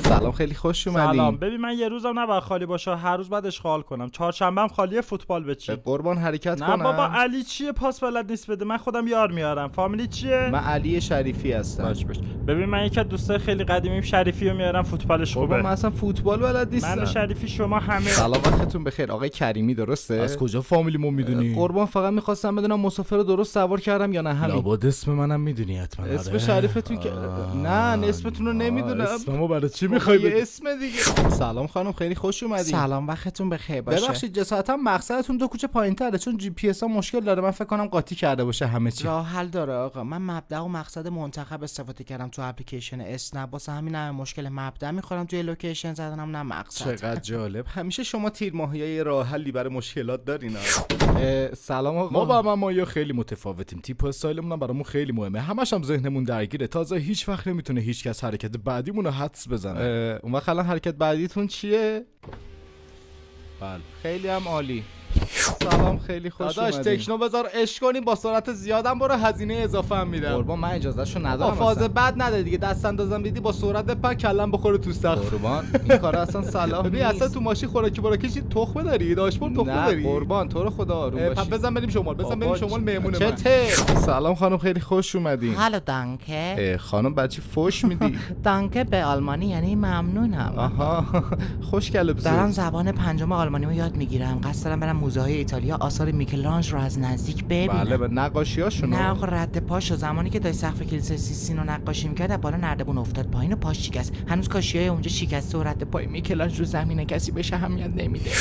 سلام، خیلی خوش اومدین. سلام. ببین من یه روزم نباید خالی باشه، هر روز بعد اشغال کنم. چهارشنبه‌ام خالیه، فوتبال بچین. قربان حرکت کنم. نه بابا، علی چیه پاس بلد نیست بده، من خودم یار میارم. فامیلی چیه؟ من علی شریفی هستم. باش. ببین من یکی از دوستای خیلی قدیمیم شریفی رو میارم، فوتبالش خوبه. قربان من اصلا فوتبال بلد نیستم. من و شریفی شما همه. سلام، وقتتون بخیر. آقای کریمی درسته؟ از کجا فامیلیمو میدونی؟ قربان فقط میخواستم بدونم مسافر رو درست سوار کردم یا نه. همین. لابد اسم منم میدونی حتما. اسم شریفتون که نه، اسمتون رو نمیدونم. اسممو برای چی میخوای یه اسم دیگه. سلام خانم، خیلی خوش اومدین. سلام، وقتتون بخیر باشه. ببخشید جسارتا مقصدتون 2 کوچه پایین‌تره، چون جی پی اس ها مشکل داره. من فکر کنم قاطی کرده باشه همه چی. راه حل داره آقا. من مبدا و مقصد منتخب استفاده کردم تو اپلیکیشن اسنپ، واسه همین نه مشکل مبدا میخورم توی لوکیشن زدنم نه مقصد. چقدر جالب. همیشه شما تیر ماهیای راه حلی برای مشکلات دارین. سلام آقا. ما با مایا خیلی متفاوتیم. تیپ و استایلمون هم برامون خیلی مهمه. همش هم ذهنمون درگیره. تازه هیچ وقت نمیتونه هیچکس حرکت بعدیمون رو حدس بزنه. اون وقت الان حرکت بعدیتون چیه؟ بله. خیلی هم عالی. سلام، خیلی خوش داداش اومدین. تکنو بذار عشق کنیم، با سرعت زیادم برو، هزینه اضافه هم میدم. قربان من اجازهشو ندارم. فاز اصلا. بعد نده دیگه، دست اندازم دیدی با سرعت بپر کلم بخوره تو سقف. قربان این کارا اصلا صلاح ببین نیست. اصلا تو ماشین خوراکی براکی چی تخمه داری؟ داشبورد تخمه نه داری؟ قربان تو رو خدا آروم پس باشی. بزن بریم شمال، بزن بریم بابا شمال، مهمون من. چته؟ سلام خانم، خیلی خوش اومدین. هالو دانکه. خانم بچی فوش میدی؟ دانکه به آلمانی یعنی ممنونم. آها خوشگله دارم بزرگ. زبان 5 آلمانیمو یاد میگیرم. قصد دارم برم موزه های ایتالیا آثار میکلانژ رو از نزدیک ببینم. بله به نقاشیاشونو. نه آقا، رد پاشو زمانی که داشت سقف کلیسای سیستین رو نقاشی میکرد از بالا نردبون افتاد پایین و پاش شکست. هنوز کاشیای اونجا شکسته و رد پای میکلانژ رو زمینه، کسی بهش اهمیت نمیده.